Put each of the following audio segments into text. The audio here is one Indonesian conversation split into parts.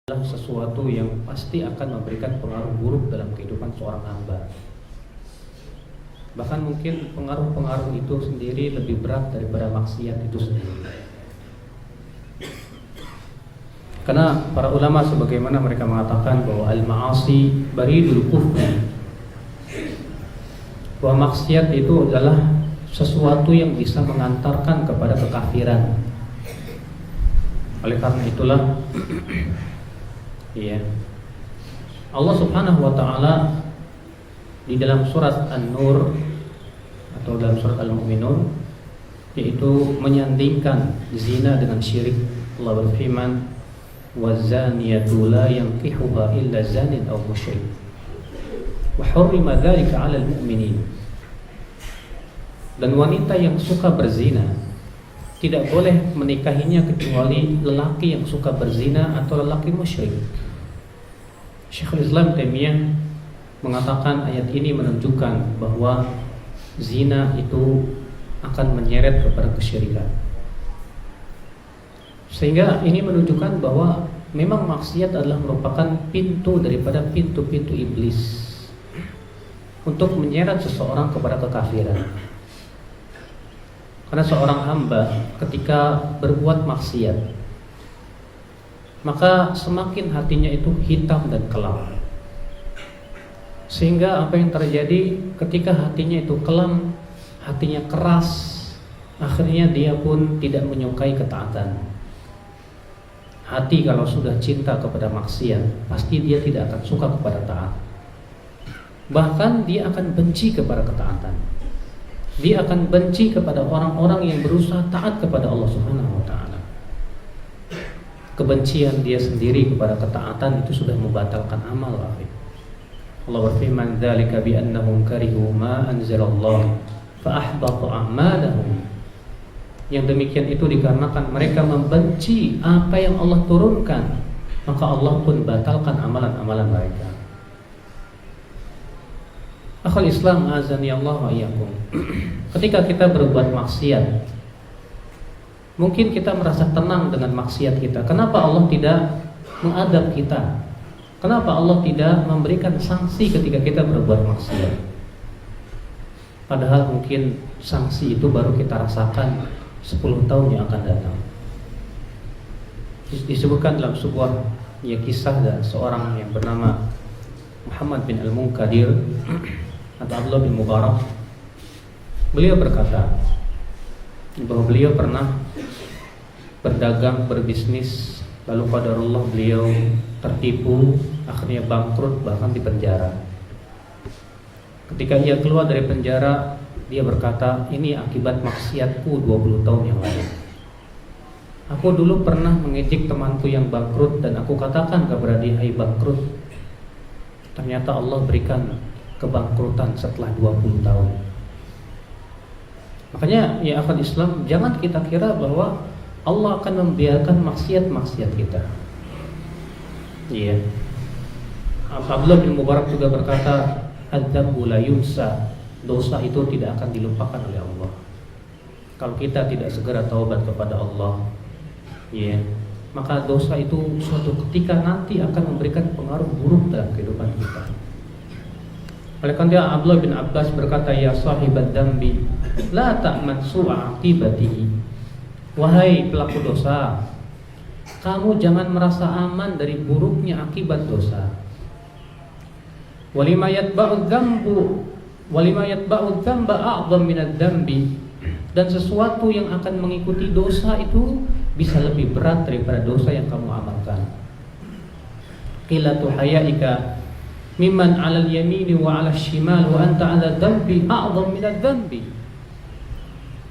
Adalah sesuatu yang pasti akan memberikan pengaruh buruk dalam kehidupan seorang hamba. Bahkan mungkin pengaruh-pengaruh itu sendiri lebih berat daripada maksiat itu sendiri. Karena para ulama sebagaimana mereka mengatakan bahwa al-ma'asi baridul kufri, bahwa maksiat itu adalah sesuatu yang bisa mengantarkan kepada kekafiran. Oleh karena itulah ya, Allah Subhanahu wa taala di dalam surat An-Nur atau dalam surat Al-Mu'minun yaitu menyandingkan zina dengan syirik. Allah berfirman, "Waz-zaniyatu la yankihuha illa zanin aw musyrik. Wa hurrima dzalika 'alal mu'minin." Dan wanita yang suka berzina tidak boleh menikahinya kecuali lelaki yang suka berzina atau lelaki musyrik. Syekhul Islam Taimiyah mengatakan ayat ini menunjukkan bahwa zina itu akan menyeret kepada kesyirikan. Sehingga ini menunjukkan bahwa memang maksiat adalah merupakan pintu daripada pintu-pintu iblis untuk menyeret seseorang kepada kekafiran. Karena seorang hamba ketika berbuat maksiat, maka semakin hatinya itu hitam dan kelam. Sehingga apa yang terjadi ketika hatinya itu kelam, hatinya keras, akhirnya dia pun tidak menyukai ketaatan. Hati kalau sudah cinta kepada maksiat, pasti dia tidak akan suka kepada taat. Bahkan dia akan benci kepada ketaatan. Dia akan benci kepada orang-orang yang berusaha taat kepada Allah Subhanahu wa taala. Kebencian dia sendiri kepada ketaatan itu sudah membatalkan amal. Allah berfirman, "Dzalika bi annahum karihu ma anzalallah fa ahbata a'malahum." Yang demikian itu dikarenakan mereka membenci apa yang Allah turunkan, maka Allah pun batalkan amalan-amalan mereka. Akhul Islam azani Allah wa iyyakum. Ketika kita berbuat maksiat, mungkin kita merasa tenang dengan maksiat kita. Kenapa Allah tidak mengadab kita? Kenapa Allah tidak memberikan sanksi ketika kita berbuat maksiat? Padahal mungkin sanksi itu baru kita rasakan 10 tahun yang akan datang. Disebutkan dalam sebuah kisah dari seorang yang bernama Muhammad bin Al-Munkadir atau Abdullah bin Mubarak. Beliau berkata bahwa beliau pernah berdagang, berbisnis, lalu qadarullah beliau tertipu, akhirnya bangkrut, bahkan dipenjara. Ketika ia keluar dari penjara, dia berkata, "Ini akibat maksiatku 20 tahun yang lalu. Aku dulu pernah mengejek temanku yang bangkrut dan aku katakan kepada dia, 'Hai bangkrut.' Ternyata Allah berikan kebangkrutan setelah 20 tahun. Makanya ya akhwat Islam, jangan kita kira bahwa Allah akan membiarkan maksiat-maksiat kita. Iya. Abdullah bin Mubarak juga berkata, "Adz-dzambu la yunsa." Dosa itu tidak akan dilupakan oleh Allah. Kalau kita tidak segera taubat kepada Allah, ya, maka dosa itu suatu ketika nanti akan memberikan pengaruh buruk dalam kehidupan kita. Oleh karena Abdullah bin Abbas berkata, "Ya sahibad dzambi, la ta'man su'a aqibatihi." Wahai pelaku dosa, kamu jangan merasa aman dari buruknya akibat dosa. Walima yatba'u dzamba a'dzam minadz dzambi. Dan sesuatu yang akan mengikuti dosa itu bisa lebih berat daripada dosa yang kamu amalkan. Qillatu hayaika mimman 'alal yamini wa 'alal shimal wa anta 'ala dzambi a'dzam minadz dzambi.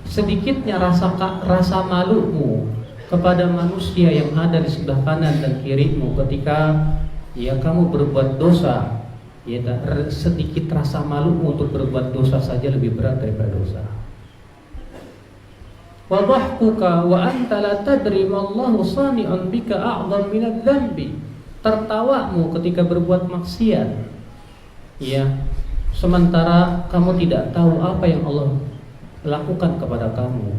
Sedikitnya rasa malumu kepada manusia yang ada di sebelah kanan dan kirimu ketika ya kamu berbuat dosa, ya sedikit rasa malumu untuk berbuat dosa saja lebih berat daripada dosa. Wa dhahkuka wa anta la tadri ma Allahu sani'un bika a'dzam minadz dzambi. Tertawamu ketika berbuat maksiat, ya, sementara kamu tidak tahu apa yang Allah lakukan kepada kamu,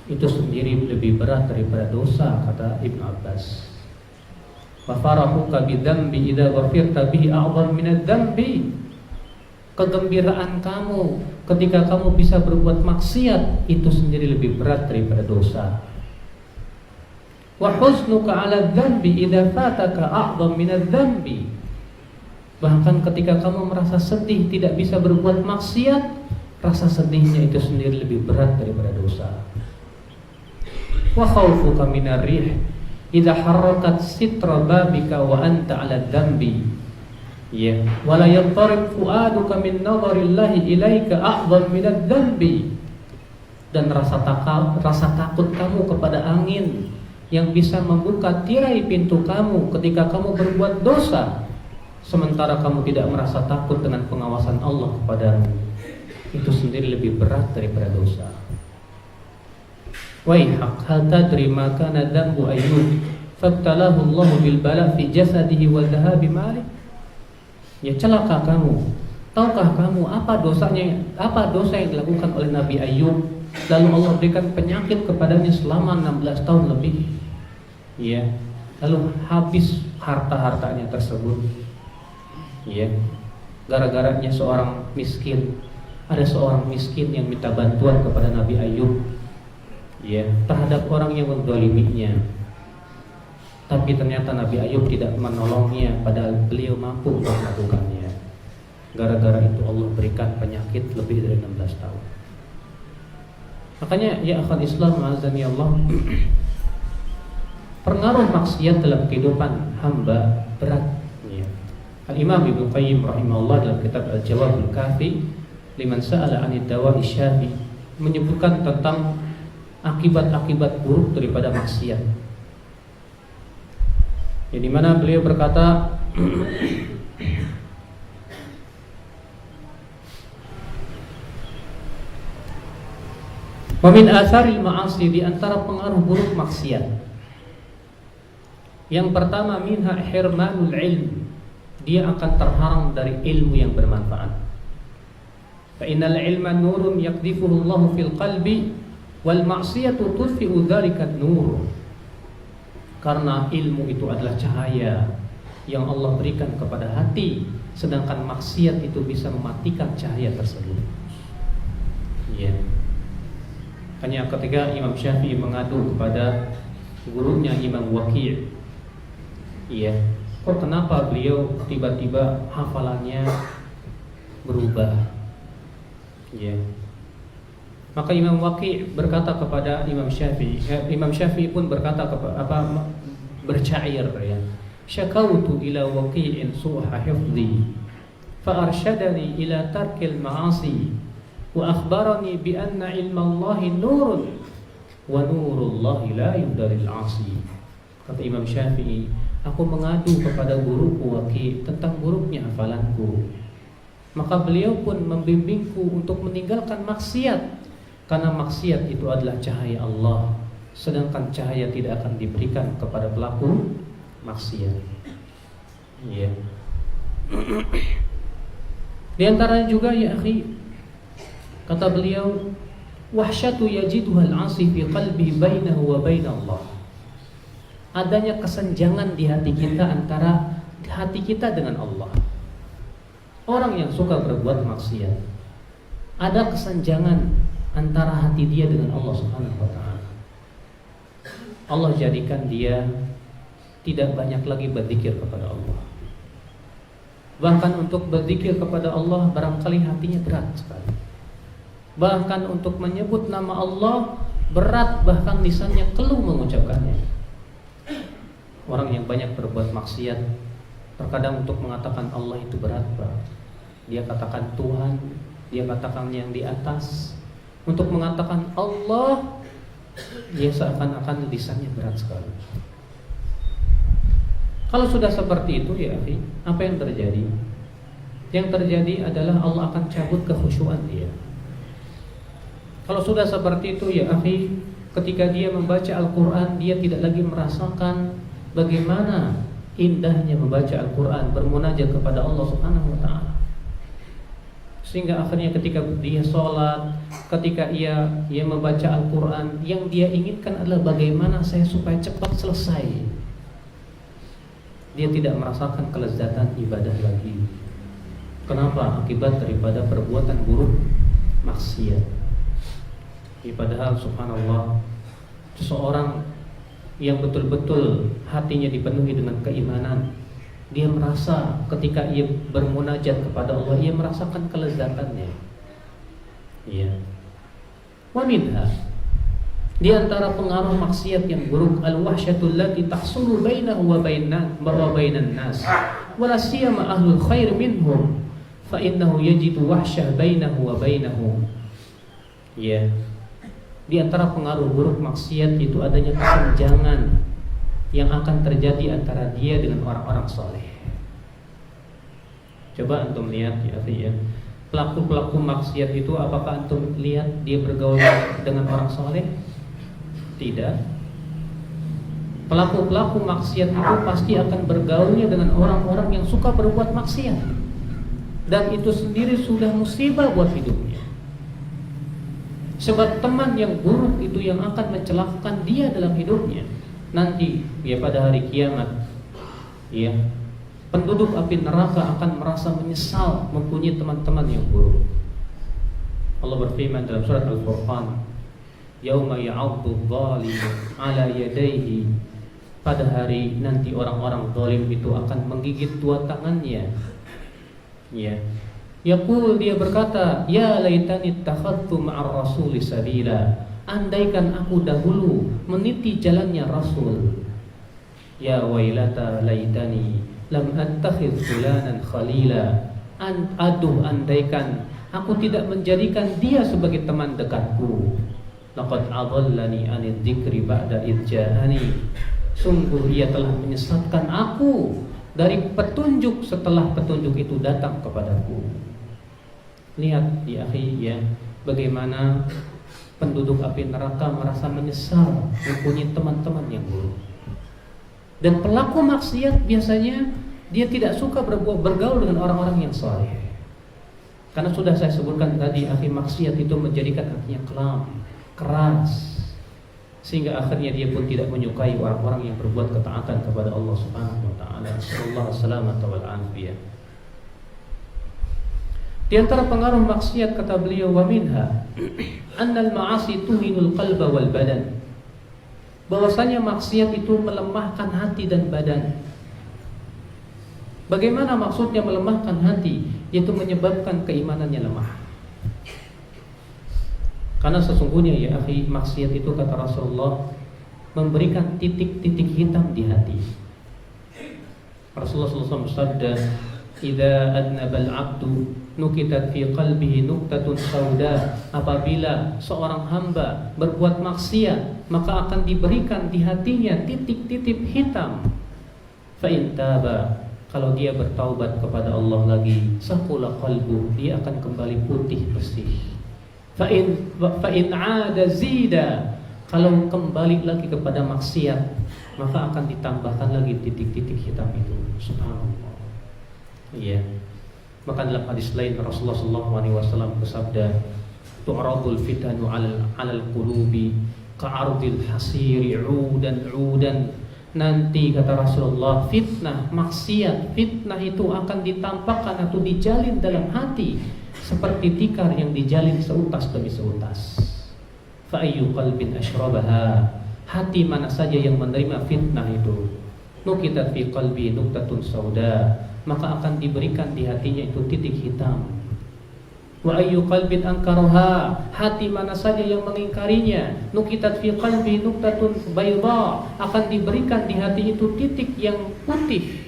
itu sendiri lebih berat daripada dosa, kata Ibnu Abbas. Wa farahuka bidzambi idza ghafirta bihi a'dham min adz-dzambi. Kegembiraan kamu ketika kamu bisa berbuat maksiat itu sendiri lebih berat daripada dosa. Wa huznuka 'ala adz-dzambi idza fataka a'dham min adz-dzambi. Bahkan ketika kamu merasa sedih tidak bisa berbuat maksiat, rasa sedihnya itu sendiri lebih berat daripada dosa. Wa khaufuka minar rih idza harakat sitra babika wa anta 'ala dzambi. Ya, wala yantarib fuaduka min nadharillahi ilaika a'dham min adz-dzambi. Dan rasa takut kamu kepada angin yang bisa membuka tirai pintu kamu ketika kamu berbuat dosa, sementara kamu tidak merasa takut dengan pengawasan Allah kepadamu, itu sendiri lebih berat daripada dosa. Waihak hal tadri ma kana dzambu Ayyub fabtalahu Allah bil bala fi jasadihi wa dhahabi mali. Ya celaka kamu. Tahukah kamu apa dosa yang dilakukan oleh Nabi Ayyub, lalu Allah berikan penyakit kepadanya selama 16 tahun lebih. Ya, lalu habis harta-hartanya tersebut. Ya, gara-garanya seorang miskin. Ada seorang miskin yang minta bantuan kepada Nabi Ayyub, ya, terhadap orang yang menzaliminya. Tapi ternyata Nabi Ayyub tidak menolongnya, padahal beliau mampu untuk melakukannya. Gara-gara itu Allah berikan penyakit lebih dari 16 tahun. Makanya ya akhwat Islam azani Allah, pengaruh maksiat dalam kehidupan hamba berat. Al-Imam Ibnu Qayyim rahimahullah dalam kitab Al-Jawabul Kafi liman sa'ala 'anid dawa'i syafi menyebutkan tentang akibat-akibat buruk daripada maksiat. Di mana beliau berkata wa min atharil ma'asi, di antara pengaruh buruk maksiat. Yang pertama minha hirmanul ilm, dia akan terhalang dari ilmu yang bermanfaat. Fa innal ilma nurun yaqdhifuhu Allahu fil qalbi wal ma'siyatu tudfi'u dzalika an-nur. Karena ilmu itu adalah cahaya yang Allah berikan kepada hati, sedangkan maksiat itu bisa mematikan cahaya tersebut. Ya. Hanya ketika Imam Syafi'i mengadu kepada gurunya Imam Waqi', iya, kok kenapa beliau tiba-tiba hafalannya berubah? Ya. Maka Imam Waqi' berkata kepada Imam Syafi'i, Imam Syafi'i pun berkata bercair, ya. Syakautu ila Waqi'in su'a hifdhi fa arsyadani ila tarkil ma'asi wa akhbarani bi anna ilma Allahi nurun wa nurullahi la yudalil 'asi. Kata Imam Syafi'i, aku mengadu kepada guruku Waqi' tentang buruknya hafalanku. Maka beliau pun membimbingku untuk meninggalkan maksiat, karena maksiat itu adalah cahaya Allah, sedangkan cahaya tidak akan diberikan kepada pelaku maksiat. Ya. Di antaranya juga ya akhi, kata beliau, wahsyatu yajiduhal 'asi fi qalbi bainahu wa bainallah. Adanya kesenjangan di hati kita antara hati kita dengan Allah. Orang yang suka berbuat maksiat, ada kesenjangan antara hati dia dengan Allah Subhanahu wa ta'ala. Allah jadikan dia tidak banyak lagi berzikir kepada Allah. Bahkan untuk berzikir kepada Allah barangkali hatinya berat sekali. Bahkan untuk menyebut nama Allah berat, bahkan lisannya keluh mengucapkannya. Orang yang banyak berbuat maksiat terkadang untuk mengatakan Allah itu berat, Pak. Dia katakan Tuhan, dia katakan yang di atas. Untuk mengatakan Allah, dia seakan-akan lisannya berat sekali. Kalau sudah seperti itu ya akhi, apa yang terjadi? Yang terjadi adalah Allah akan cabut kekhusyuan dia. Kalau sudah seperti itu ya akhi, ketika dia membaca Al-Quran, dia tidak lagi merasakan bagaimana indahnya membaca Al-Quran, bermunajat kepada Allah Subhanahu wa ta'ala. Sehingga akhirnya ketika dia sholat, ketika ia membaca Al-Quran, yang dia inginkan adalah bagaimana saya supaya cepat selesai. dia tidak merasakan kelezatan ibadah lagi. Kenapa? Akibat daripada perbuatan buruk maksiat. Padahal subhanallah, seseorang yang betul-betul hatinya dipenuhi dengan keimanan, dia merasa ketika ia bermunajat kepada Allah, ia merasakan kelezatannya. Ya. Wa minha, di antara pengaruh maksiat yang buruk, al-wahsyatul lati tahsulu bainahu wa bainan nas, wala siyama ahlul khair minhum, fa innahu yajidu wahsyah bainahu wa bainahum. Ya. Di antara pengaruh buruk maksiat itu adanya kesenjangan yang akan terjadi antara dia dengan orang-orang soleh. Coba antum lihat ya, pelaku-pelaku maksiat itu apakah antum lihat dia bergaul dengan orang soleh? Tidak. Pelaku-pelaku maksiat itu pasti akan bergaulnya dengan orang-orang yang suka berbuat maksiat, dan itu sendiri sudah musibah buat hidupnya. Sebab teman yang buruk itu yang akan mencelakakan dia dalam hidupnya. Nanti ya pada hari kiamat, ya, penduduk api neraka akan merasa menyesal mempunyai teman-teman yang buruk. Allah berfirman dalam surat Al-Furqan, yauma ya'addu dzalimu 'ala yadayhi, pada hari nanti orang-orang zalim itu akan menggigit dua tangannya. Ya. Yaqul, dia berkata, ya laitani ittakhadtu ma'ar rasuli sabila, andaikan aku dahulu meniti jalannya Rasul. Ya wailata laitani lam attakhidh fulanan khalila, aduh andaikan aku tidak menjadikan dia sebagai teman dekatku. Laqad adallani 'anil dzikri ba'da idh ja'ani, sungguh ia telah menyesatkan aku dari petunjuk setelah petunjuk itu datang kepadaku. Lihat ya akhi, ya, bagaimana penduduk api neraka merasa menyesal mempunyai teman-teman yang buruk. Dan pelaku maksiat biasanya dia tidak suka bergaul dengan orang-orang yang saleh. Karena sudah saya sebutkan tadi, akhi, maksiat itu menjadikan hatinya kelam, keras, sehingga akhirnya dia pun tidak menyukai orang-orang yang berbuat ketaatan kepada Allah Subhanahu wa taala. Sallallahu alaihi wal afiyah. Di antara pengaruh maksiat, kata beliau, wa minha annal ma'asi tuhinul qalba wal badan, bahwasanya maksiat itu melemahkan hati dan badan. Bagaimana maksudnya melemahkan hati? Yaitu menyebabkan keimanannya lemah. Karena sesungguhnya ya akhi, maksiat itu kata Rasulullah memberikan titik-titik hitam di hati. Rasulullah SAW bersabda, idza adnabal 'abdu nukitat fi qalbihi nuktatun sauda, apabila seorang hamba berbuat maksiat maka akan diberikan di hatinya titik-titik hitam. Fa in taba, kalau dia bertaubat kepada Allah lagi, saqula qalbu, dia akan kembali putih bersih. Fa in 'ada zida, kalau kembali lagi kepada maksiat maka akan ditambahkan lagi titik-titik hitam itu. Subhanallah. Iya. Maka dalam hadis lain Rasulullah SAW bersabda, tu'radul fitanu 'alal qulubi ka'ardil hasiri 'udan. Nanti kata Rasulullah, fitnah, maksiat, fitnah itu akan ditampakkan atau dijalin dalam hati seperti tikar yang dijalin seutas demi seutas. Fa ayyu qalbin ashrabaha, hati mana saja yang menerima fitnah itu, nukitat fi qalbi nuktatun sauda, maka akan diberikan di hatinya itu titik hitam. Wa ayyu qalbin ankaraha, hati mana saja yang mengingkarinya, nukitat fi qalbi nuktatun bayda, akan diberikan di hati itu titik yang putih.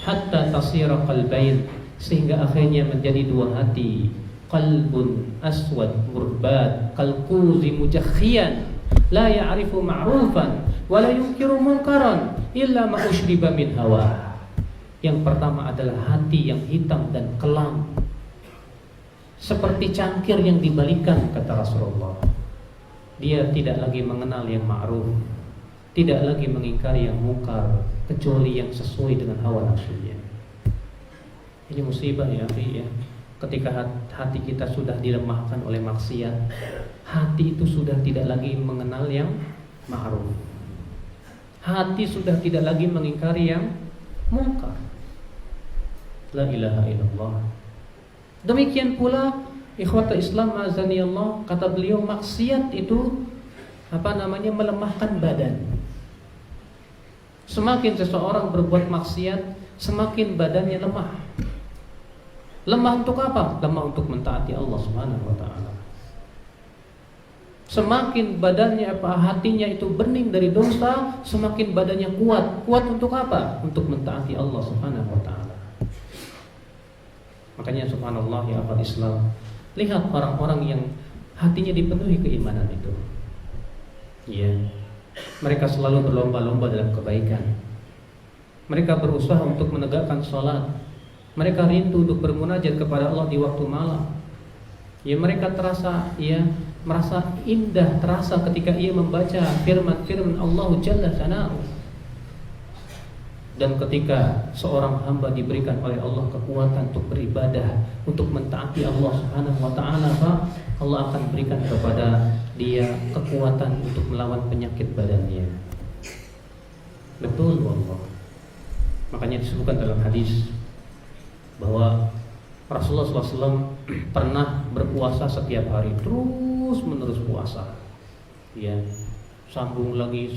Hatta tasira qalbain, sehingga akhirnya menjadi dua hati. Qalbun aswad murbat kalquzi mujakhiyan la ya'rifu ma'rufan wa la yunkiru munkaran illa ma ushriba min hawa. Yang pertama adalah hati yang hitam dan kelam, seperti cangkir yang dibalikan, kata Rasulullah. Dia tidak lagi mengenal yang ma'ruf, tidak lagi mengingkari yang mungkar, kecuali yang sesuai dengan hawa nafsunya. Ini musibah ya, ya. Ketika hati kita sudah dilemahkan oleh maksiat, hati itu sudah tidak lagi mengenal yang ma'ruf, hati sudah tidak lagi mengingkari yang munkar. La ilaha illallah. Demikian pula ikhwata Islam azani Allah, kata beliau maksiat itu melemahkan badan. Semakin seseorang berbuat maksiat, semakin badannya lemah. Lemah untuk apa? Lemah untuk mentaati Allah Subhanahu wa taala. Semakin badannya hatinya itu bening dari dosa, semakin badannya kuat. Kuat untuk apa? Untuk mentaati Allah Subhanahu wa taala. Makanya subhanallah ya akhwat Islam, lihat orang-orang yang hatinya dipenuhi keimanan itu. Ya. Mereka selalu berlomba-lomba dalam kebaikan. Mereka berusaha untuk menegakkan sholat. Mereka rindu untuk bermunajat kepada Allah di waktu malam. Ya, mereka merasa indah, terasa ketika ia membaca firman-firman Allah Jalla Sana'u. Dan ketika seorang hamba diberikan oleh Allah kekuatan untuk beribadah, untuk mentaati Allah Subhanahu wa taala, Allah akan berikan kepada dia kekuatan untuk melawan penyakit badannya. Betul wallah. Makanya disebutkan dalam hadis bahwa Rasulullah SAW pernah berpuasa setiap hari, terus menerus puasa. Ya, sambung lagi,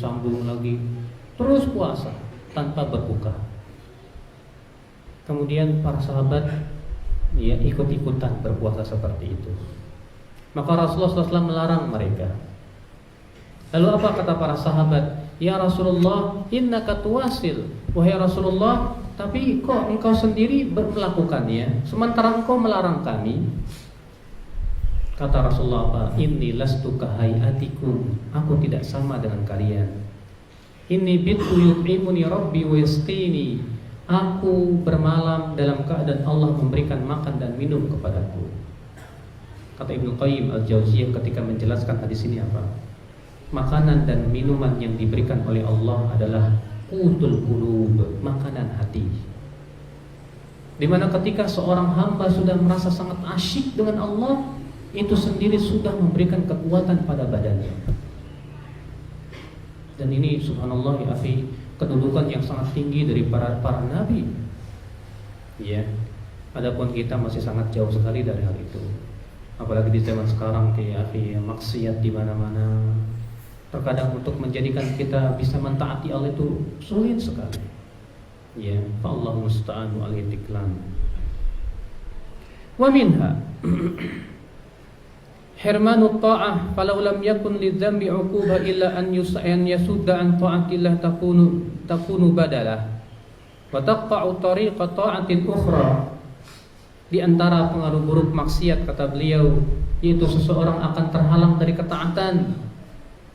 terus puasa tanpa berbuka. Kemudian para sahabat ikut-ikutan berpuasa seperti itu. Maka Rasulullah SAW melarang mereka. Lalu apa kata para sahabat? Ya Rasulullah, innaka tuwasil. Wahai Rasulullah, tapi kok engkau sendiri melakukannya, sementara engkau melarang kami? Kata Rasulullah apa? Inni lastu kahayatikum. Aku tidak sama dengan kalian. Inni bitu yut'imuni rabbi wa yasqini. Aku bermalam dalam keadaan Allah memberikan makan dan minum kepadaku. Kata Ibnu Qayyim Al-Jauziyah ketika menjelaskan hadis ini apa? Makanan dan minuman yang diberikan oleh Allah adalah qutul qulub, makanan hati. Dimana ketika seorang hamba sudah merasa sangat asyik dengan Allah, itu sendiri sudah memberikan kekuatan pada badannya. Dan ini subhanallah ya akhi, kedudukan yang sangat tinggi dari para nabi. Ya. Adapun kita masih sangat jauh sekali dari hal itu. Apalagi di zaman sekarang kayak akhi, maksiat di mana-mana. Terkadang untuk menjadikan kita bisa mentaati Allah itu sulit sekali. Ya, fa Allahu musta'anu al-itiklan. Wa minha hirmanu ta'ah falau lam yakun lidzambi 'uqubah illa an yasudda an ta'atillah takunu badalah wa taqta'u tariqa ta'atin ukhra. Di antara pengaruh buruk maksiat kata beliau, yaitu seseorang akan terhalang dari ketaatan.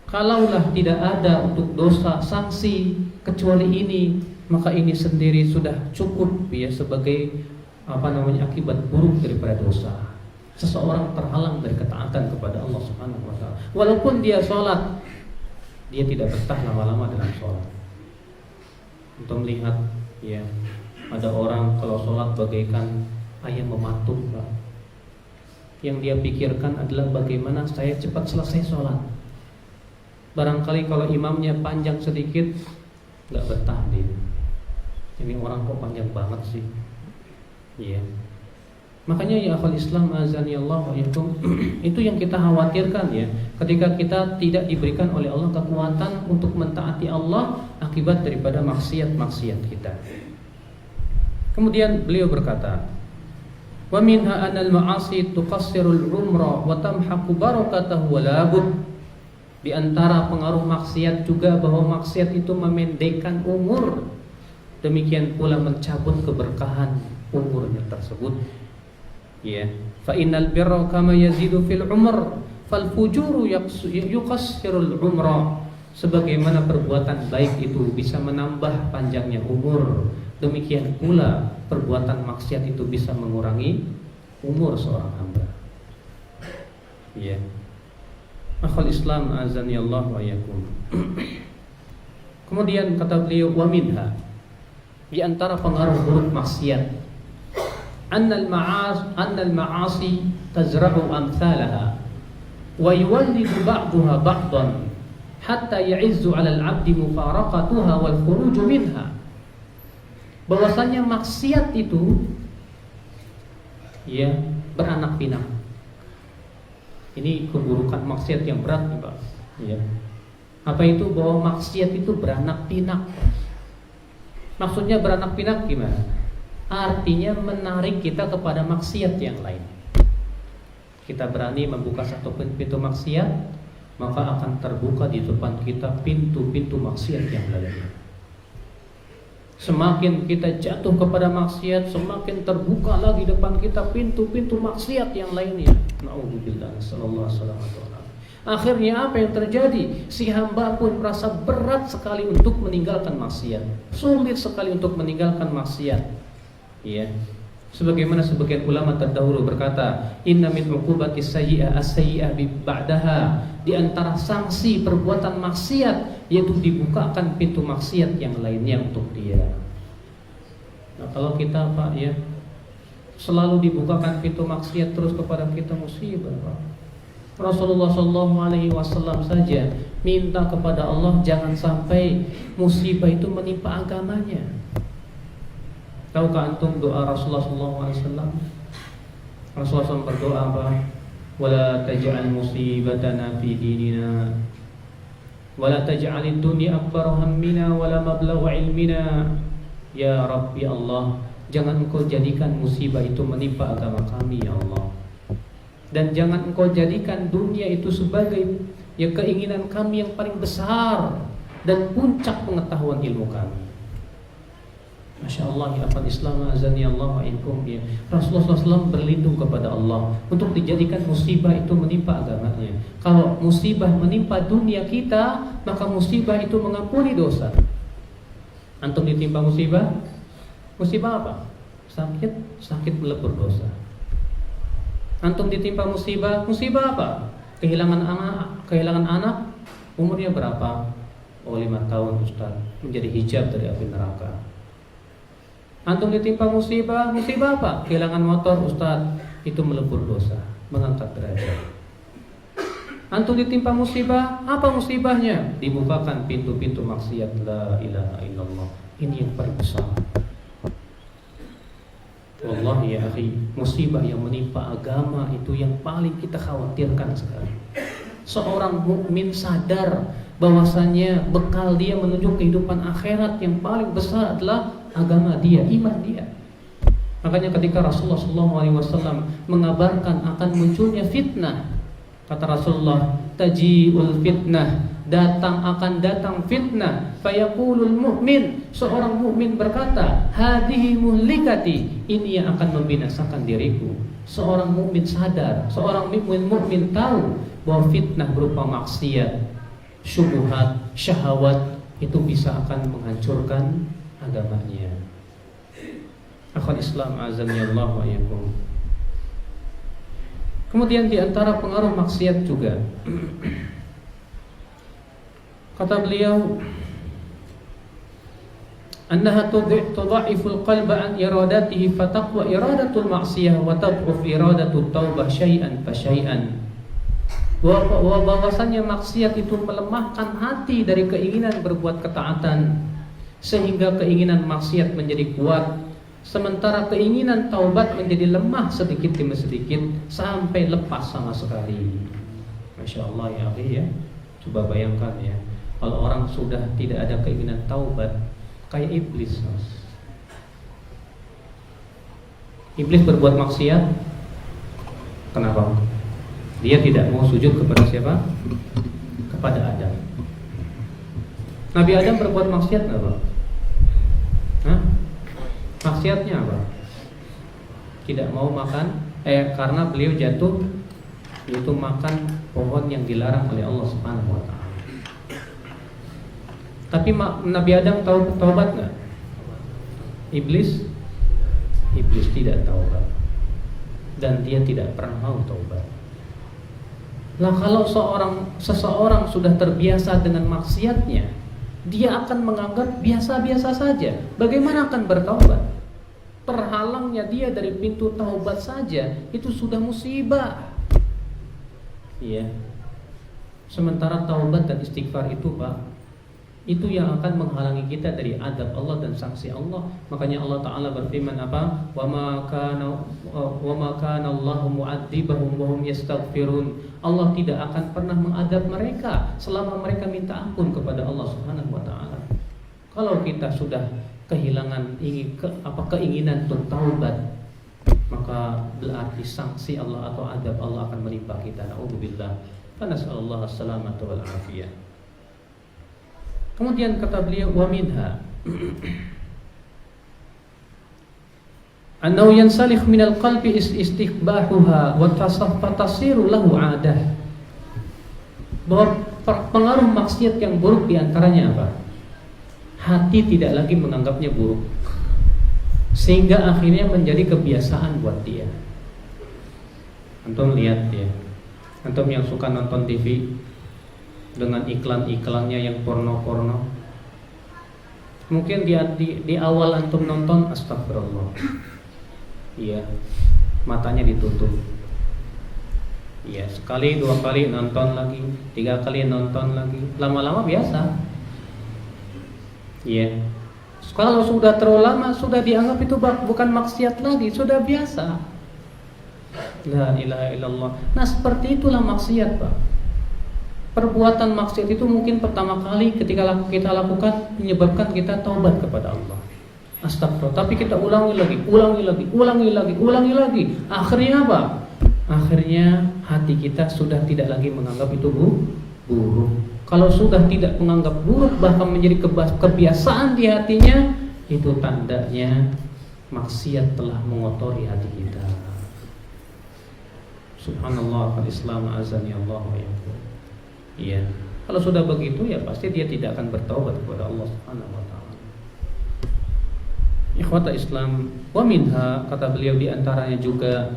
Kalaulah tidak ada untuk dosa sanksi kecuali ini, maka ini sendiri sudah cukup ya sebagai akibat buruk daripada dosa. Seseorang terhalang dari ketaatan kepada Allah Subhanahu wa taala. Walaupun dia sholat, dia tidak betah lama-lama dalam sholat. Untuk melihat ya, ada orang kalau sholat bagaikan ayam mematuk, Pak. Yang dia pikirkan adalah bagaimana saya cepat selesai sholat. Barangkali kalau imamnya panjang sedikit, nggak betah dia. Ini orang kok panjang banget sih. Iya. Makanya ya akhwal Islam azani Allah wa yakum, itu yang kita khawatirkan ya, ketika kita tidak diberikan oleh Allah kekuatan untuk mentaati Allah akibat daripada maksiat-maksiat kita. Kemudian beliau berkata, wa minha anal ma'asi tuqassirul umra wa tamhaqu barakatahu wa labud. Di antara pengaruh maksiat juga bahwa maksiat itu memendekkan umur, demikian pula mencabut keberkahan umurnya tersebut. Ya, fa innal birra kama yazidu fil umr fal fujuru yuqassirul umra. Sebagaimana perbuatan baik itu bisa menambah panjangnya umur, demikian pula perbuatan maksiat itu bisa mengurangi umur seorang hamba. Ya. Akhul Islam azani Allah wa yakum. Kemudian kata beliau, wa minha, di antara pengaruh buruk maksiat, annal ma'asi tazra'u amthalaha wa yuwallidu ba'daha ba'dan hatta ya'izzu 'ala al-'abdi mufaraqatuha wal khuruj minha. bahwasanya maksiat itu ya beranak pinak. Ini keburukan maksiat yang berat nih Pak. Ya. Apa itu bahwa maksiat itu beranak pinak? Maksudnya beranak pinak gimana? Artinya menarik kita kepada maksiat yang lain. Kita berani membuka satu pintu maksiat, maka akan terbuka di depan kita pintu-pintu maksiat yang lainnya. Semakin kita jatuh kepada maksiat, semakin terbuka lagi depan kita pintu-pintu maksiat yang lainnya. Na'udzubillah, sallallahu alaihi wasallam. Akhirnya apa yang terjadi? Si hamba pun merasa berat sekali untuk meninggalkan maksiat, sulit sekali untuk meninggalkan maksiat. Ya. Sebagaimana sebagian ulama terdahulu berkata, inna min uqubatis sayyi'ah as-sayyi'ah ba'daha. Di antara sanksi perbuatan maksiat yaitu dibukakan pintu maksiat yang lainnya untuk dia. Nah, kalau kita Pak ya selalu dibukakan pintu maksiat terus kepada kita, musibah Pak. Rasulullah SAW saja minta kepada Allah jangan sampai musibah itu menimpa agamanya. Tahukah antum doa Rasulullah SAW? Rasulullah SAW berdoa apa? Wala taj'al musibatana fi dinina wala taj'alid dunya akbar hammina wala mablagha ilmina. Ya Rabbi Allah, jangan engkau jadikan musibah itu menimpa agama kami ya Allah. Dan jangan engkau jadikan dunia itu sebagai ya keinginan kami yang paling besar dan puncak pengetahuan ilmu kami. Masya Allah ya akhwat Islam azani Allah wa ikum ya. Rasulullah SAW berlindung kepada Allah untuk dijadikan musibah itu menimpa agamanya. Kalau musibah menimpa dunia kita, maka musibah itu mengampuni dosa. Antum ditimpa musibah, musibah apa? Sakit melebur dosa. Antum ditimpa musibah, musibah apa? Kehilangan anak, umurnya berapa? Oh 5 tahun Ustaz, menjadi hijab dari api neraka. Antum ditimpa musibah, musibah apa? Kehilangan motor Ustaz, itu melebur dosa, mengangkat derajat. Antum ditimpa musibah, apa musibahnya? Dibukakan pintu-pintu maksiat, la ilaha illallah. Ini yang paling besar. Wallahi ya akhi, musibah yang menimpa agama itu yang paling kita khawatirkan sekali. Seorang mukmin sadar bahwasanya bekal dia menuju kehidupan akhirat yang paling besar adalah agama dia, iman dia. Makanya ketika Rasulullah SAW mengabarkan akan munculnya fitnah, kata Rasulullah, taji'ul fitnah, akan datang fitnah. Fayaqulul mu'min, seorang mukmin berkata, hadihi muhlikati, ini yang akan membinasakan diriku. Seorang mukmin sadar, seorang mukmin tahu bahwa fitnah berupa maksiat, syubhat, syahwat itu bisa akan menghancurkan agamanya. Akhwat Islam azani Allah wa iyyakum. Kemudian di antara pengaruh maksiat juga kata beliau, annaha tudha'iful qalba an iradatihi fataqwa iradatul maksiyah wa tad'uf iradatu taubah syai'an fa syai'an. Bahwasanya maksiat itu melemahkan hati dari keinginan berbuat ketaatan sehingga keinginan maksiat menjadi kuat, sementara keinginan taubat menjadi lemah sedikit demi sedikit sampai lepas sama sekali. Masya Allah ya akhi ya. Coba bayangkan ya, kalau orang sudah tidak ada keinginan taubat, kayak iblis. Iblis berbuat maksiat, kenapa? Dia tidak mau sujud kepada siapa? Kepada Adam. Nabi Adam berbuat maksiat apa? Maksiatnya apa? Tidak mau makan, karena beliau jatuh, yaitu makan pohon yang dilarang oleh Allah Subhanahu wa ta'ala. Tapi Nabi Adam tahu taubat nggak? Iblis tidak taubat, dan dia tidak pernah mau taubat. Nah, kalau seseorang sudah terbiasa dengan maksiatnya, dia akan menganggap biasa-biasa saja. Bagaimana akan bertaubat? Terhalangnya dia dari pintu taubat saja itu sudah musibah. Iya. Sementara taubat dan istighfar itu, Pak, itu yang akan menghalangi kita dari adab Allah dan sanksi Allah. Makanya Allah Ta'ala berfirman apa? Wa ma kana Allahu mu'adzibahum wa hum yastaghfirun. Allah tidak akan pernah mengadab mereka selama mereka minta ampun kepada Allah Subhanahu wa taala. Kalau kita sudah kehilangan keinginan untuk taubat, maka berarti sanksi Allah atau adab Allah akan menimpa kita. Na'udzubillah. Nasallallahu as-salamata wal afiyah. Kemudian kata beliau, wa minha annahu yansalikh minal qalbi istiqbahuha wa tasiru lahu 'adah. Bahwa pengaruh maksiat yang buruk diantaranya apa? Hati tidak lagi menganggapnya buruk, sehingga akhirnya menjadi kebiasaan buat dia. Antum lihat ya, antum yang suka nonton TV dengan iklan-iklannya yang porno-porno, mungkin di awal antum nonton astagfirullah, iya, matanya ditutup, iya, sekali, dua kali nonton lagi, tiga kali nonton lagi, lama-lama biasa, iya. Kalau sudah terlalu lama, sudah dianggap itu bukan maksiat lagi, sudah biasa. La ilaha illallah. Nah, seperti itulah maksiat, Pak. Perbuatan maksiat itu mungkin pertama kali ketika kita lakukan menyebabkan kita taubat kepada Allah. Astagfirullah. Tapi kita ulangi lagi. Akhirnya apa? Akhirnya hati kita sudah tidak lagi menganggap itu buruk. Kalau sudah tidak menganggap buruk, bahkan menjadi kebiasaan di hatinya, itu tandanya maksiat telah mengotori hati kita. Subhanallah, al-Islam azani Allah wa iyyakum. Iya. Kalau sudah begitu ya pasti dia tidak akan bertaubat kepada Allah Subhanahu wa taala. Ikhwata Islam, wa minha, kata beliau, di antaranya juga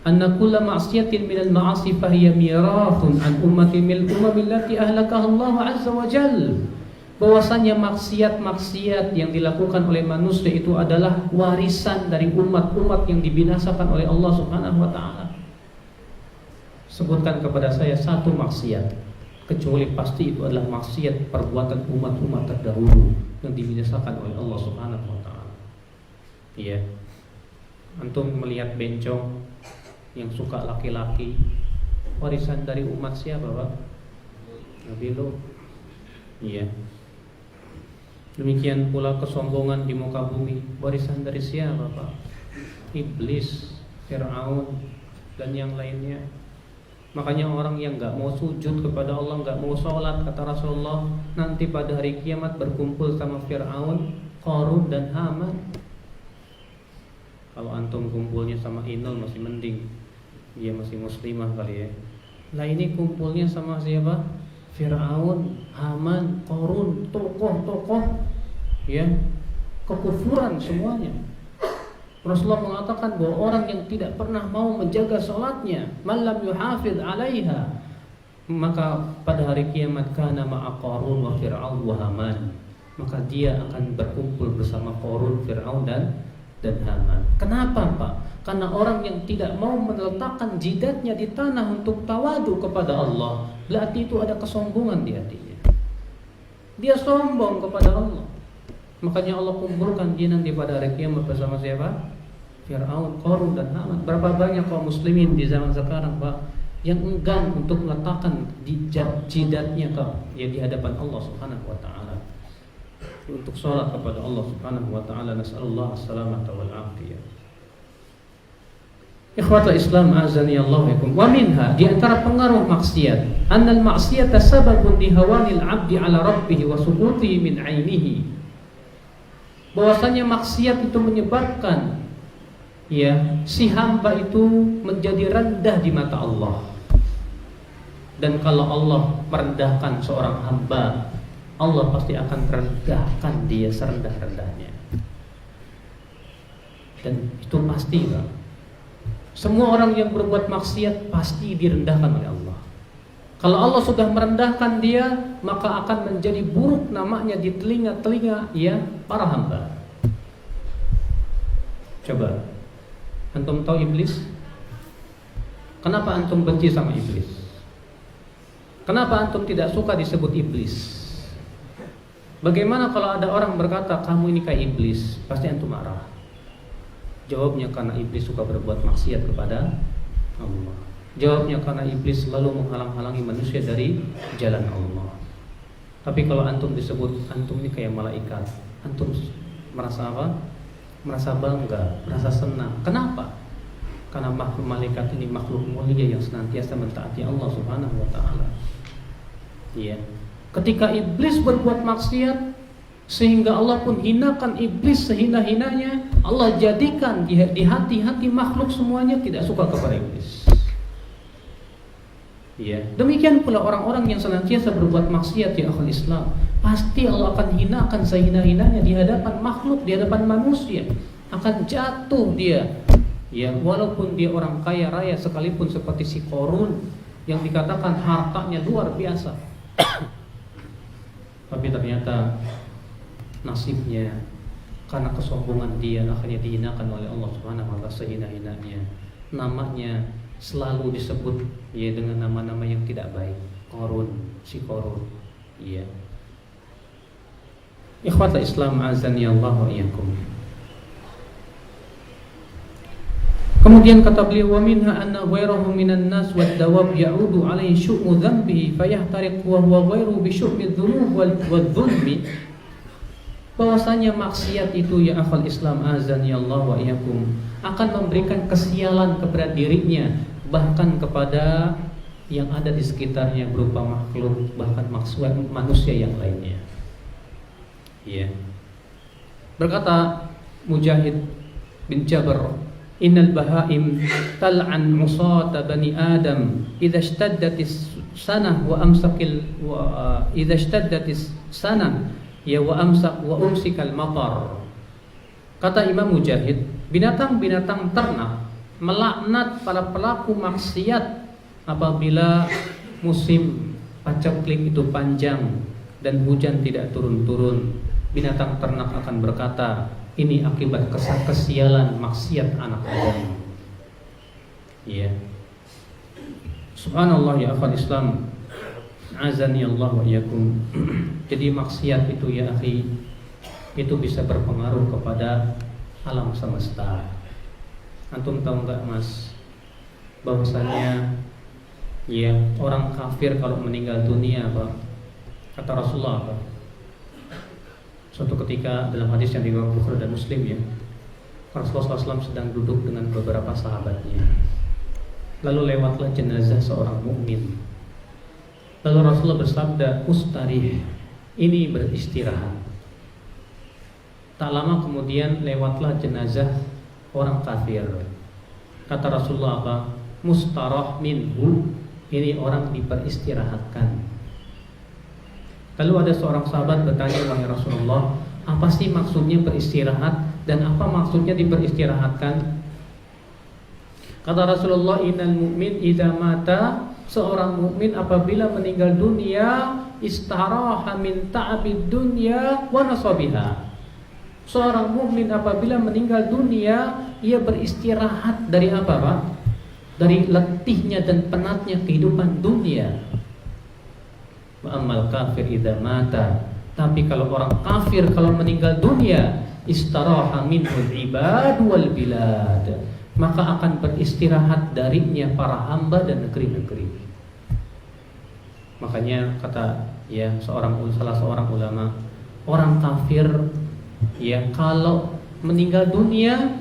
anna kulla ma'siyatin minal ma'asi fahiya mirathun an ummati mil umamil lati ahlakaha Allah azza wa jalla. Bahwasanya maksiat-maksiat yang dilakukan oleh manusia itu adalah warisan dari umat-umat yang dibinasakan oleh Allah Subhanahu wa taala. Sebutkan kepada saya satu maksiat, kecuali pasti itu adalah maksiat perbuatan umat-umat terdahulu yang dibinasakan oleh Allah Subhanahu wa taala. Iya. Antum melihat bencong yang suka laki-laki, warisan dari umat siapa, Pak? Nabi Lut. Iya. Demikian pula kesombongan di muka bumi, warisan dari siapa, Pak? Iblis, Fir'aun, dan yang lainnya. Makanya orang yang enggak mau sujud kepada Allah, enggak mau sholat, kata Rasulullah, nanti pada hari kiamat berkumpul sama Fir'aun, Qarun dan Haman. Kalau antum kumpulnya sama Inul masih mending, dia masih muslimah kali ya. Nah ini kumpulnya sama siapa? Fir'aun, Haman, Qarun, tokoh-tokoh ya kekufuran semuanya. Rasulullah mengatakan bahwa orang yang tidak pernah mau menjaga sholatnya, man lam yuhafidh 'alaiha, maka pada hari kiamat kana ma'a Qarun wa Fir'aun wa Haman, maka dia akan berkumpul bersama Qarun, Fir'aun dan Haman. Kenapa, Pak? Karena orang yang tidak mau meletakkan jidatnya di tanah untuk tawadu kepada Allah, berarti itu ada kesombongan di hatinya. Dia sombong kepada Allah. Makanya Allah kumpulkan dia nanti pada hari kiamat bersama siapa? Fir'aun, Qarun dan Haman. Berapa banyak kaum muslimin di zaman sekarang, Pak, yang enggan untuk meletakkan jidatnya di hadapan Allah Subhanahu wa taala untuk sholat kepada Allah Subhanahu wa taala. Nasallallahu as-salamata wal afiyah. Ikhwatul Islam azani Allah yakum. Wa minha, di antara pengaruh maksiat, annal maksiyata sababun li hawanil 'abdi 'ala rabbih wa suquti min 'ainihi. Bahwasanya maksiat itu menyebabkan ya si hamba itu menjadi rendah di mata Allah. Dan kalau Allah merendahkan seorang hamba, Allah pasti akan rendahkan dia serendah-rendahnya. Dan itu pasti, Pak. Semua orang yang berbuat maksiat pasti direndahkan oleh Allah. Kalau Allah sudah merendahkan dia, maka akan menjadi buruk namanya di telinga-telinga ya para hamba. Coba, antum tahu iblis? Kenapa antum benci sama iblis? Kenapa antum tidak suka disebut iblis? Bagaimana kalau ada orang berkata kamu ini kayak iblis? Pasti antum marah. Jawabnya karena iblis suka berbuat maksiat kepada Allah. Jawabnya karena iblis selalu menghalang-halangi manusia dari jalan Allah. Tapi kalau antum disebut antum ini kayak malaikat, antum merasa apa? Merasa bangga, merasa senang. Kenapa? Karena makhluk malaikat ini makhluk mulia yang senantiasa mentaati Allah Subhanahu wa taala. Iya. Ketika iblis berbuat maksiat sehingga Allah pun hinakan iblis sehina-hinanya, Allah jadikan di hati-hati makhluk semuanya tidak suka kepada iblis. Ya, demikian pula orang-orang yang senantiasa berbuat maksiat ya akhul Islam, pasti Allah akan hinakan sehina-hinanya di hadapan makhluk, di hadapan manusia. Akan jatuh dia. Ya, walaupun dia orang kaya raya sekalipun seperti si Qarun yang dikatakan hartanya luar biasa. Tapi ternyata nasibnya karena kesombongan dia akhirnya dihinakan oleh Allah Subhanahu wa taala sehina-hinanya. Namanya selalu disebut ya dengan nama-nama yang tidak baik. Qarun, si Qarun. Iya. Ikhwatul Islam azani Allah wa iyyakum. Kemudian kata beliau wa minha anna ghairahu minan nas wad dawab ya'udu alaihi syu'mu dhanbihi fayahtariq wa huwa ghairu bi syu'mi dzunub wal dhulmi. Bahwasanya maksiat itu ya akhal Islam azani Allah wa iyyakum akan memberikan kesialan kepada dirinya, bahkan kepada yang ada di sekitarnya berupa makhluk, bahkan manusia yang lainnya. Ya. Berkata Mujahid bin Jabr, innal bahaim tal'an musata bani Adam idza ishtaddatis sanah wa amsakil wa idza ishtaddatis sanah ya wa amsak wa umsikal matar. Kata Imam Mujahid, binatang-binatang ternak melaknat para pelaku maksiat apabila musim paceklik itu panjang dan hujan tidak turun-turun. Binatang ternak akan berkata, ini akibat kesialan maksiat anak Adam. Iya. Subhanallah ya akhwat Islam, azani Allah wa iyyakum. Jadi maksiat itu ya akhi, itu bisa berpengaruh kepada alam semesta. Antum tahu enggak Mas, bahwasanya ya orang kafir kalau meninggal dunia apa? Kata Rasulullah apa? Suatu ketika dalam hadis yang diriwayatkan Bukhari dan Muslim ya, Rasulullah SAW sedang duduk dengan beberapa sahabatnya. Lalu lewatlah jenazah seorang mukmin. Lalu Rasulullah bersabda, "Ustarih," ini beristirahat. Tak lama kemudian lewatlah jenazah orang kafir. Kata Rasulullah apa? "Mustarah minhu," ini orang diperistirahatkan. Lalu ada seorang sahabat bertanya, "Wahai Rasulullah, apa sih maksudnya beristirahat dan apa maksudnya diperistirahatkan?" Kata Rasulullah, "Innal mu'min idza mata," seorang mukmin apabila meninggal dunia, "istaraha min ta'abid dunya wa nasabiha." Seorang mukmin apabila meninggal dunia, ia beristirahat dari apa, Pak? Dari letihnya dan penatnya kehidupan dunia. Wa ammal kafir idza mata, tapi kalau orang kafir kalau meninggal dunia, istaraha minhul ibad wal bilad, maka akan beristirahat darinya para hamba dan negeri-negeri. Makanya kata ya salah seorang ulama, orang kafir ya kalau meninggal dunia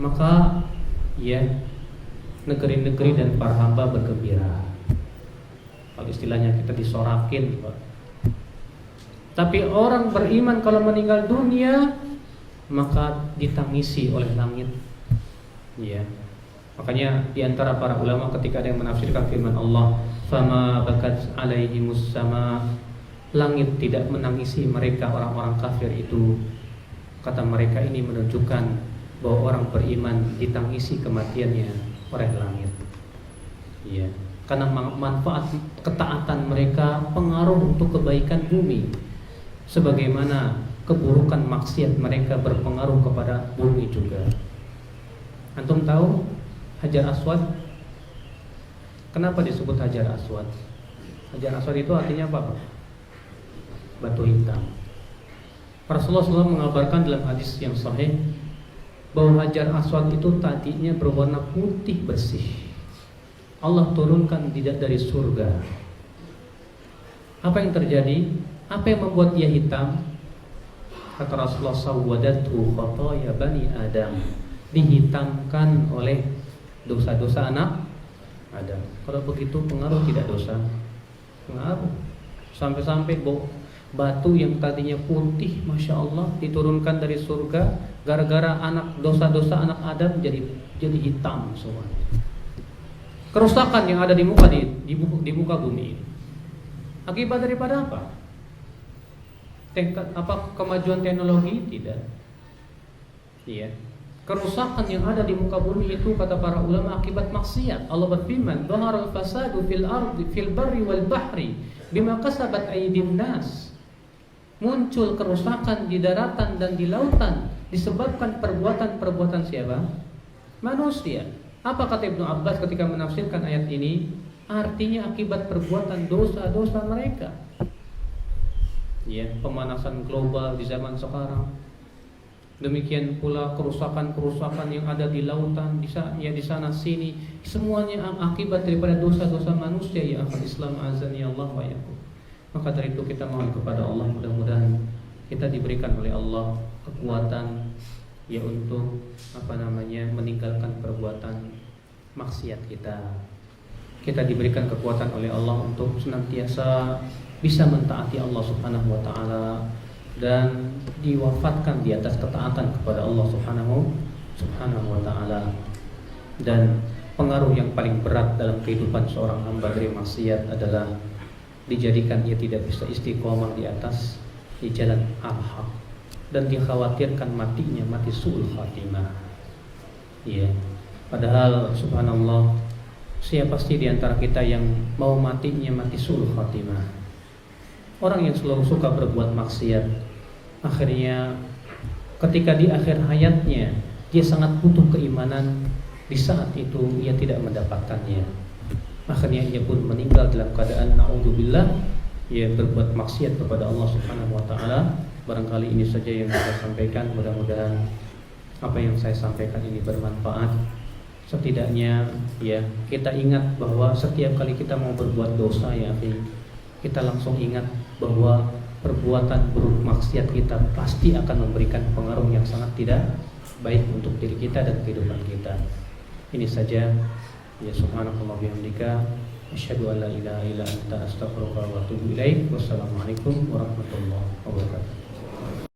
maka ya negeri-negeri dan para hamba bergembira. Kalau istilahnya kita disorakin, Pak. Tapi orang beriman kalau meninggal dunia maka ditangisi oleh langit. Ya. Makanya di antara para ulama ketika ada yang menafsirkan firman Allah, "Fama bakat alaihimus sama," langit tidak menangisi mereka orang-orang kafir itu. Kata mereka ini menunjukkan bahwa orang beriman ditangisi kematiannya oleh langit. Ya. Karena manfaat ketaatan mereka pengaruh untuk kebaikan bumi, sebagaimana keburukan maksiat mereka berpengaruh kepada bumi juga. Antum tahu Hajar Aswad? Kenapa disebut Hajar Aswad? Hajar Aswad itu artinya apa, Pak? Batu hitam. Rasulullah SAW mengabarkan dalam hadis yang sahih bahwa Hajar Aswad itu tadinya berwarna putih bersih. Allah turunkan dari surga. Apa yang terjadi? Apa yang membuat dia hitam? Kata Rasulullah, sawwadatu khataya bani Adam, dihitamkan oleh dosa-dosa anak Adam. Kalau begitu pengaruh tidak dosa? Pengaruh. Sampai-sampai batu yang tadinya putih, masya Allah, diturunkan dari surga gara-gara dosa-dosa anak Adam jadi hitam semua. Kerusakan yang ada di muka bumi ini akibat daripada apa? Kemajuan teknologi? Tidak. Iya. Kerusakan yang ada di muka bumi itu, kata para ulama, akibat maksiat. Allah berfirman, "Dhaharal fasadu fil ardi fil barri wal bahri bima kasabat aydin nas." Muncul kerusakan di daratan dan di lautan disebabkan perbuatan-perbuatan siapa? Manusia. Apa kata Ibnu Abbas ketika menafsirkan ayat ini? Artinya akibat perbuatan dosa-dosa mereka. Ya, pemanasan global di zaman sekarang. Demikian pula kerusakan-kerusakan yang ada di lautan, di sana sini, semuanya akibat daripada dosa-dosa manusia. Ya akhwat Islam, azani Allah wa iyyakum. Maka dari itu kita mohon kepada Allah, mudah-mudahan kita diberikan oleh Allah kekuatan ya untuk meninggalkan perbuatan maksiat kita. Kita diberikan kekuatan oleh Allah untuk senantiasa bisa mentaati Allah Subhanahu wa taala dan diwafatkan di atas ketaatan kepada Allah Subhanahu wa taala. Dan pengaruh yang paling berat dalam kehidupan seorang hamba dari maksiat adalah dijadikan ia tidak bisa istiqomah di atas di jalan al-haq dan dikhawatirkan mati su'ul khatimah. Ya. Padahal subhanallah, siapa sih di antara kita yang mau mati su'ul khatimah? Orang yang selalu suka berbuat maksiat, akhirnya ketika di akhir hayatnya dia sangat butuh keimanan, di saat itu ia tidak mendapatkannya. Akhirnya ia pun meninggal dalam keadaan naudzubillah, ia berbuat maksiat kepada Allah Subhanahu wa taala. Barangkali ini saja yang saya sampaikan, mudah-mudahan apa yang saya sampaikan ini bermanfaat. Setidaknya ya kita ingat bahwa setiap kali kita mau berbuat dosa ya, kita langsung ingat bahwa perbuatan buruk maksiat kita pasti akan memberikan pengaruh yang sangat tidak baik untuk diri kita dan kehidupan kita. Ini saja. Ya subhanakallah bihamdika, asyhadu an la ilaha illa anta, astaghfiruka wa atubu ilaik. Wassalamualaikum warahmatullahi wabarakatuh.